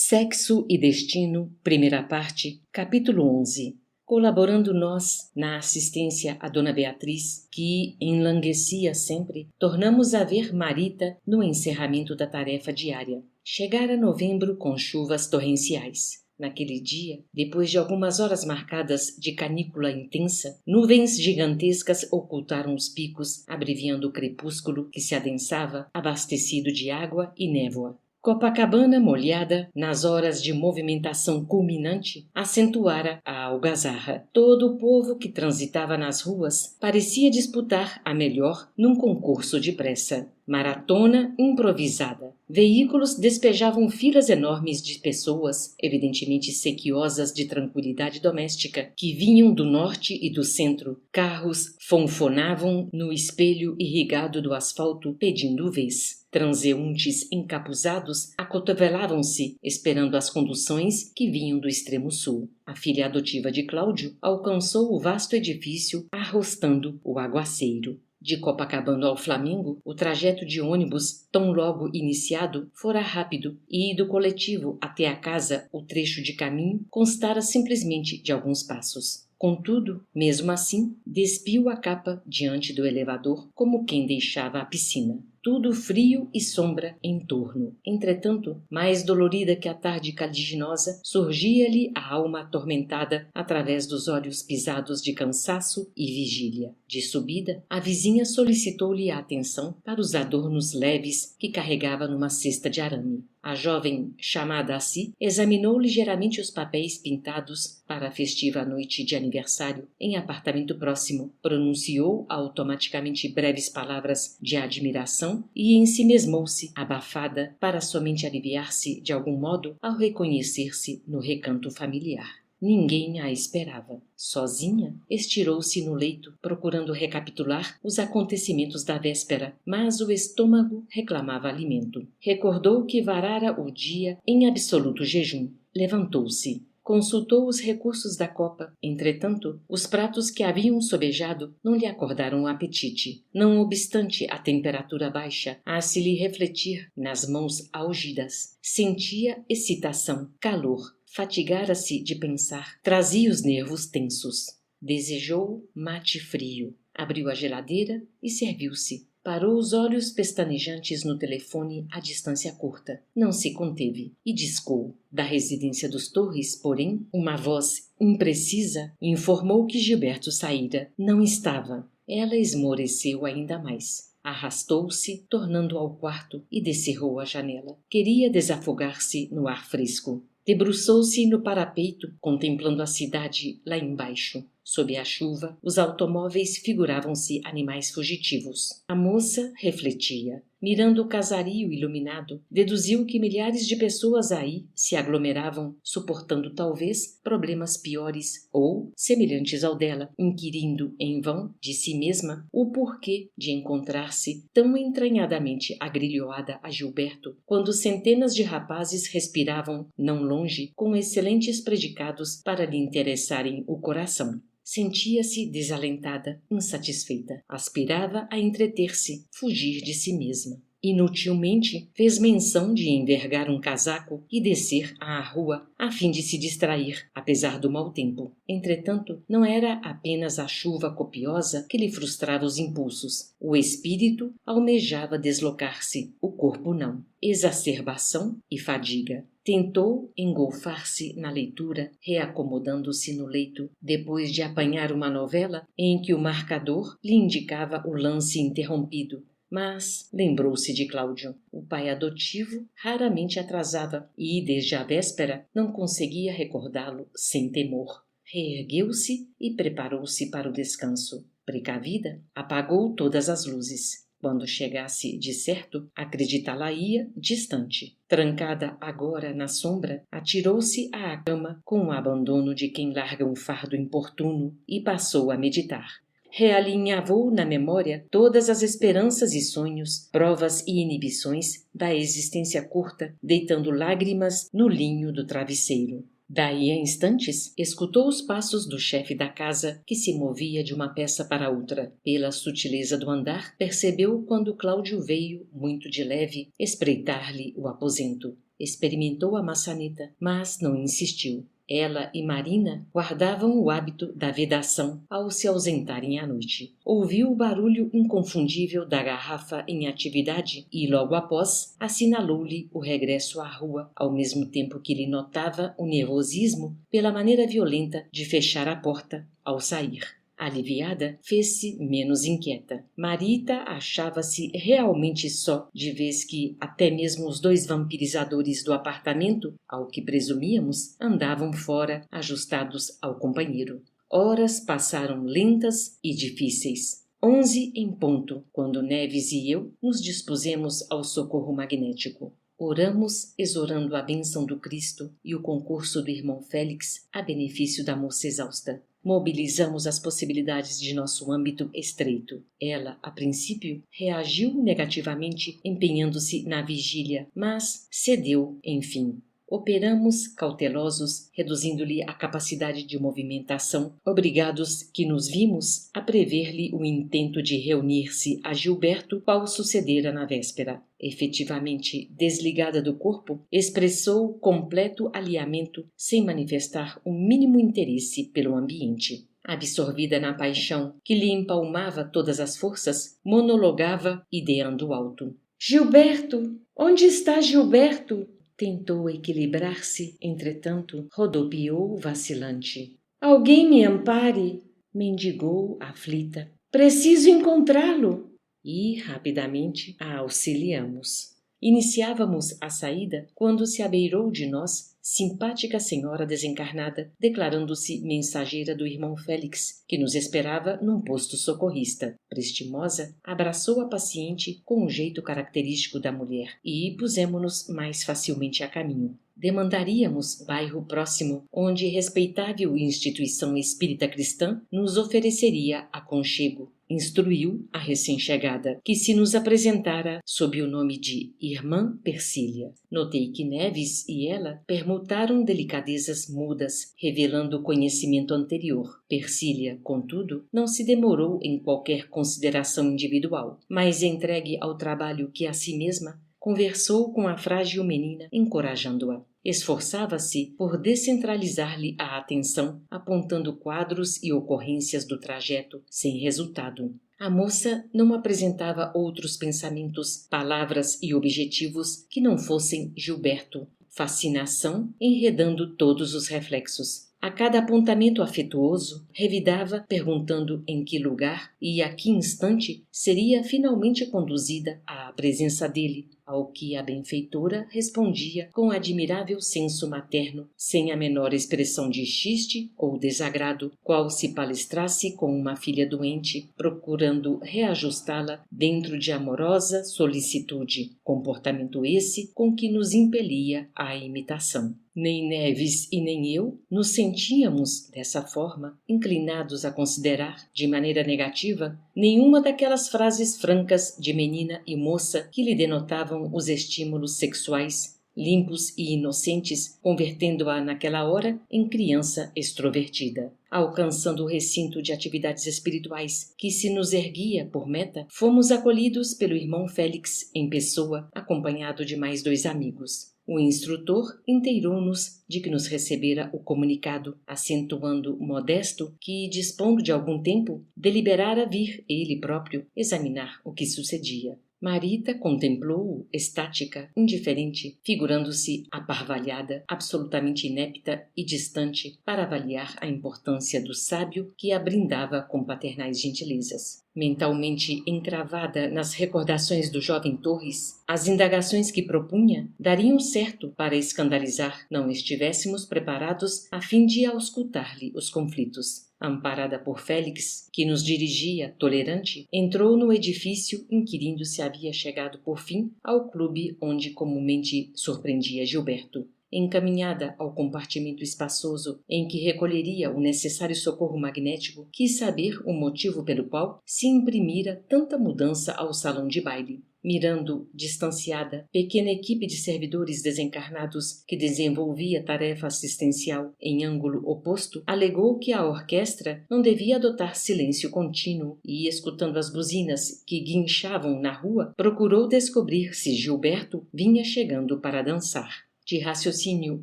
Sexo e Destino, primeira parte, capítulo 11. Colaborando nós na assistência a Dona Beatriz, que enlanguecia sempre, tornamos a ver Marita no encerramento da tarefa diária. Chegara novembro com chuvas torrenciais. Naquele dia, depois de algumas horas marcadas de canícula intensa, nuvens gigantescas ocultaram os picos, abreviando o crepúsculo que se adensava, abastecido de água e névoa. Copacabana molhada, nas horas de movimentação culminante, acentuara a algazarra. Todo o povo que transitava nas ruas parecia disputar a melhor num concurso de pressa. Maratona improvisada. Veículos despejavam filas enormes de pessoas, evidentemente sequiosas de tranquilidade doméstica, que vinham do norte e do centro. Carros fonfonavam no espelho irrigado do asfalto, pedindo vez. Transeuntes encapuzados acotovelavam-se, esperando as conduções que vinham do extremo sul. A filha adotiva de Cláudio alcançou o vasto edifício, arrostando o aguaceiro. De Copacabana ao Flamengo, o trajeto de ônibus, tão logo iniciado, fora rápido, e do coletivo até a casa o trecho de caminho constara simplesmente de alguns passos. Contudo, mesmo assim, despiu a capa diante do elevador como quem deixava a piscina. Tudo frio e sombra em torno. Entretanto, mais dolorida que a tarde caliginosa, surgia-lhe a alma atormentada através dos olhos pisados de cansaço e vigília. De subida, a vizinha solicitou-lhe a atenção para os adornos leves que carregava numa cesta de arame. A jovem, chamada a si, examinou ligeiramente os papéis pintados para a festiva noite de aniversário em apartamento próximo, pronunciou automaticamente breves palavras de admiração e ensimesmou-se, abafada, para somente aliviar-se de algum modo ao reconhecer-se no recanto familiar. Ninguém a esperava. Sozinha, estirou-se no leito, procurando recapitular os acontecimentos da véspera, mas o estômago reclamava alimento. Recordou que varara o dia em absoluto jejum. Levantou-se. Consultou os recursos da copa. Entretanto, os pratos que haviam sobejado não lhe acordaram o apetite. Não obstante a temperatura baixa, a se lhe refletir nas mãos algidas, sentia excitação, calor. Fatigara-se de pensar, trazia os nervos tensos. Desejou mate frio. Abriu a geladeira e serviu-se. Parou os olhos pestanejantes no telefone a distância curta. Não se conteve e discou. Da residência dos Torres, porém, uma voz imprecisa informou que Gilberto saíra. Não estava. Ela esmoreceu ainda mais. Arrastou-se, tornando ao quarto, e descerrou a janela. Queria desafogar-se no ar fresco. Debruçou-se no parapeito, contemplando a cidade lá embaixo. Sob a chuva, os automóveis figuravam-se animais fugitivos. A moça refletia. Mirando o casario iluminado, deduziu que milhares de pessoas aí se aglomeravam, suportando talvez problemas piores ou semelhantes ao dela, inquirindo em vão de si mesma o porquê de encontrar-se tão entranhadamente agrilhoada a Gilberto, quando centenas de rapazes respiravam, não longe, com excelentes predicados para lhe interessarem o coração. Sentia-se desalentada, insatisfeita. Aspirava a entreter-se, fugir de si mesma. Inutilmente fez menção de envergar um casaco e descer à rua a fim de se distrair, apesar do mau tempo. Entretanto, não era apenas a chuva copiosa que lhe frustrava os impulsos. O espírito almejava deslocar-se, o corpo não. Exacerbação e fadiga. Tentou engolfar-se na leitura, reacomodando-se no leito, depois de apanhar uma novela em que o marcador lhe indicava o lance interrompido. Mas lembrou-se de Cláudio. O pai adotivo raramente atrasava e, desde a véspera, não conseguia recordá-lo sem temor. Reergueu-se e preparou-se para o descanso. Precavida, apagou todas as luzes. Quando chegasse de certo, acreditá-la-ia distante. Trancada agora na sombra, atirou-se à cama com o abandono de quem larga um fardo importuno e passou a meditar. Realinhavou na memória todas as esperanças e sonhos, provas e inibições da existência curta, deitando lágrimas no linho do travesseiro. Daí a instantes, escutou os passos do chefe da casa, que se movia de uma peça para outra. Pela sutileza do andar, percebeu quando Cláudio veio, muito de leve, espreitar-lhe o aposento. Experimentou a maçaneta, mas não insistiu. Ela e Marina guardavam o hábito da vedação ao se ausentarem à noite. Ouviu o barulho inconfundível da garrafa em atividade e, logo após, assinalou-lhe o regresso à rua, ao mesmo tempo que lhe notava o nervosismo pela maneira violenta de fechar a porta ao sair. Aliviada, fez-se menos inquieta. Marita achava-se realmente só, de vez que até mesmo os 2 vampirizadores do apartamento, ao que presumíamos, andavam fora, ajustados ao companheiro. Horas passaram lentas e difíceis. 11 em ponto, quando Neves e eu nos dispusemos ao socorro magnético. Oramos, exorando a bênção do Cristo e o concurso do irmão Félix a benefício da moça exausta. Mobilizamos as possibilidades de nosso âmbito estreito. Ela, a princípio, reagiu negativamente, empenhando-se na vigília, mas cedeu, enfim. Operamos cautelosos, reduzindo-lhe a capacidade de movimentação, obrigados que nos vimos a prever-lhe o intento de reunir-se a Gilberto, qual sucedera na véspera. Efetivamente desligada do corpo, expressou completo alheamento sem manifestar o mínimo interesse pelo ambiente. Absorvida na paixão que lhe empalmava todas as forças, monologava, ideando alto. Gilberto! Onde está Gilberto? Tentou equilibrar-se, entretanto, rodopiou vacilante. Alguém me ampare! Mendigou aflita. Preciso encontrá-lo! E, rapidamente, a auxiliamos. Iniciávamos a saída quando se abeirou de nós simpática senhora desencarnada, declarando-se mensageira do irmão Félix, que nos esperava num posto socorrista. Prestimosa, abraçou a paciente com um jeito característico da mulher e pusemo-nos mais facilmente a caminho. Demandaríamos bairro próximo, onde respeitável instituição espírita cristã nos ofereceria aconchego. Instruiu a recém-chegada, que se nos apresentara sob o nome de Irmã Persília. Notei que Neves e ela permutaram delicadezas mudas, revelando conhecimento anterior. Persília, contudo, não se demorou em qualquer consideração individual, mas entregue ao trabalho que a si mesma, conversou com a frágil menina, encorajando-a. Esforçava-se por descentralizar-lhe a atenção, apontando quadros e ocorrências do trajeto, sem resultado. A moça não apresentava outros pensamentos, palavras e objetivos que não fossem Gilberto. Fascinação enredando todos os reflexos. A cada apontamento afetuoso, revidava perguntando em que lugar e a que instante seria finalmente conduzida à presença dele, ao que a benfeitora respondia com admirável senso materno, sem a menor expressão de chiste ou desagrado, qual se palestrasse com uma filha doente, procurando reajustá-la dentro de amorosa solicitude, comportamento esse com que nos impelia à imitação. Nem Neves e nem eu nos sentíamos, dessa forma, inclinados a considerar, de maneira negativa, nenhuma daquelas frases francas de menina e moça que lhe denotavam os estímulos sexuais, limpos e inocentes, convertendo-a naquela hora em criança extrovertida. Alcançando o recinto de atividades espirituais que se nos erguia por meta, fomos acolhidos pelo irmão Félix em pessoa, acompanhado de mais 2 amigos. O instrutor inteirou-nos de que nos recebera o comunicado, acentuando modesto que, dispondo de algum tempo, deliberara vir ele próprio examinar o que sucedia. Marita contemplou-o, estática, indiferente, figurando-se aparvalhada, absolutamente inepta e distante para avaliar a importância do sábio que a brindava com paternais gentilezas. Mentalmente encravada nas recordações do jovem Torres, as indagações que propunha dariam certo para escandalizar, não estivéssemos preparados a fim de auscultar-lhe os conflitos. Amparada por Félix, que nos dirigia, tolerante, entrou no edifício inquirindo se havia chegado por fim ao clube onde comumente surpreendia Gilberto. Encaminhada ao compartimento espaçoso em que recolheria o necessário socorro magnético, quis saber o motivo pelo qual se imprimira tanta mudança ao salão de baile. Mirando, distanciada, pequena equipe de servidores desencarnados que desenvolvia tarefa assistencial em ângulo oposto, alegou que a orquestra não devia adotar silêncio contínuo e, escutando as buzinas que guinchavam na rua, procurou descobrir se Gilberto vinha chegando para dançar. de raciocínio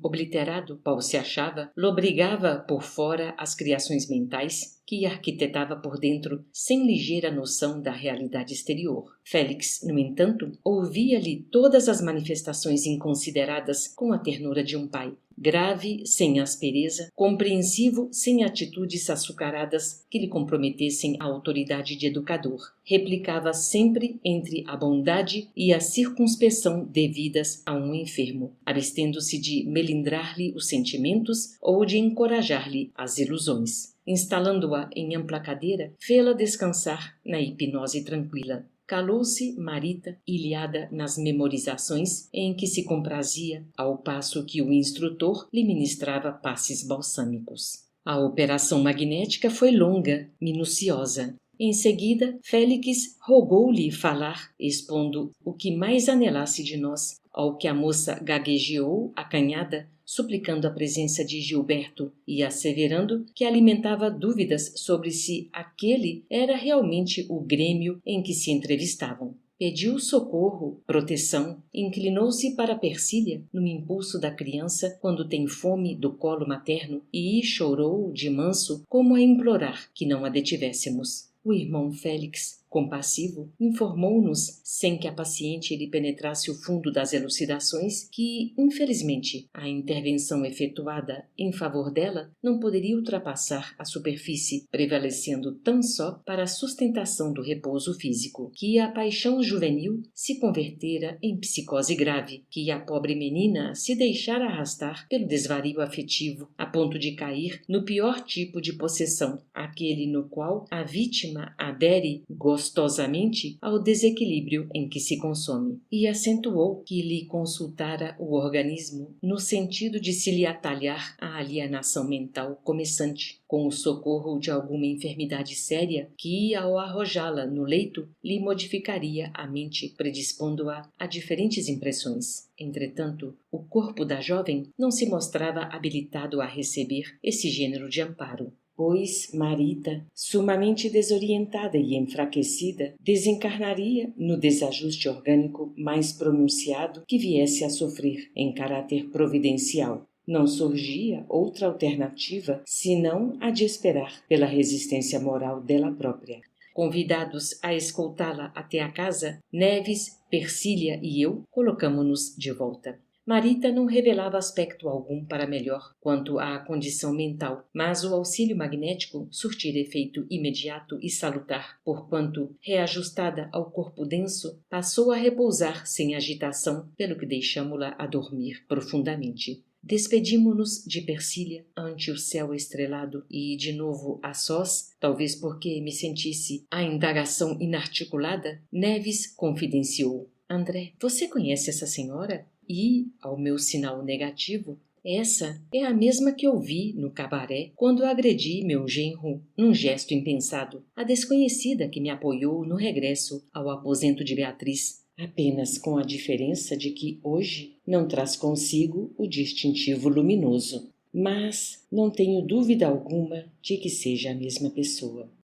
obliterado, Paul se achava, lobrigava por fora as criações mentais que arquitetava por dentro sem ligeira noção da realidade exterior. Félix, no entanto, ouvia-lhe todas as manifestações inconsideradas com a ternura de um pai, grave sem aspereza, compreensivo sem atitudes açucaradas que lhe comprometessem a autoridade de educador. Replicava sempre entre a bondade e a circunspeção devidas a um enfermo, abstendo-se de melindrar-lhe os sentimentos ou de encorajar-lhe as ilusões. Instalando-a em ampla cadeira, fê-la descansar na hipnose tranquila. Calou-se Marita, ilhada nas memorizações em que se comprazia, ao passo que o instrutor lhe ministrava passes balsâmicos. A operação magnética foi longa, minuciosa. Em seguida, Félix rogou-lhe falar, expondo o que mais anelasse de nós, ao que a moça gaguejeou, acanhada, suplicando a presença de Gilberto e asseverando que alimentava dúvidas sobre se aquele era realmente o grêmio em que se entrevistavam. Pediu socorro, proteção, inclinou-se para Persília, no impulso da criança quando tem fome do colo materno, e chorou de manso como a implorar que não a detivéssemos. O irmão Félix, compassivo, informou-nos, sem que a paciente lhe penetrasse o fundo das elucidações, que, infelizmente, a intervenção efetuada em favor dela não poderia ultrapassar a superfície, prevalecendo tão só para a sustentação do repouso físico, que a paixão juvenil se convertera em psicose grave, que a pobre menina se deixara arrastar pelo desvario afetivo, a ponto de cair no pior tipo de possessão, aquele no qual a vítima adere gostosamente ao desequilíbrio em que se consome, e acentuou que lhe consultara o organismo no sentido de se lhe atalhar a alienação mental começante, com o socorro de alguma enfermidade séria que, ao arrojá-la no leito, lhe modificaria a mente, predispondo-a a diferentes impressões. Entretanto, o corpo da jovem não se mostrava habilitado a receber esse gênero de amparo, pois Marita, sumamente desorientada e enfraquecida, desencarnaria no desajuste orgânico mais pronunciado que viesse a sofrer em caráter providencial. Não surgia outra alternativa senão a de esperar pela resistência moral dela própria. Convidados a escoltá-la até a casa, Neves, Persília e eu colocamo-nos de volta. Marita não revelava aspecto algum para melhor quanto à condição mental, mas o auxílio magnético surtira efeito imediato e salutar, porquanto, reajustada ao corpo denso, passou a repousar sem agitação, pelo que deixamo-la a dormir profundamente. Despedimo-nos de Persília ante o céu estrelado e, de novo a sós, talvez porque me sentisse a indagação inarticulada, Neves confidenciou: André, você conhece essa senhora? E, ao meu sinal negativo, essa é a mesma que eu vi no cabaré quando agredi meu genro num gesto impensado, a desconhecida que me apoiou no regresso ao aposento de Beatriz, apenas com a diferença de que hoje não traz consigo o distintivo luminoso. Mas não tenho dúvida alguma de que seja a mesma pessoa.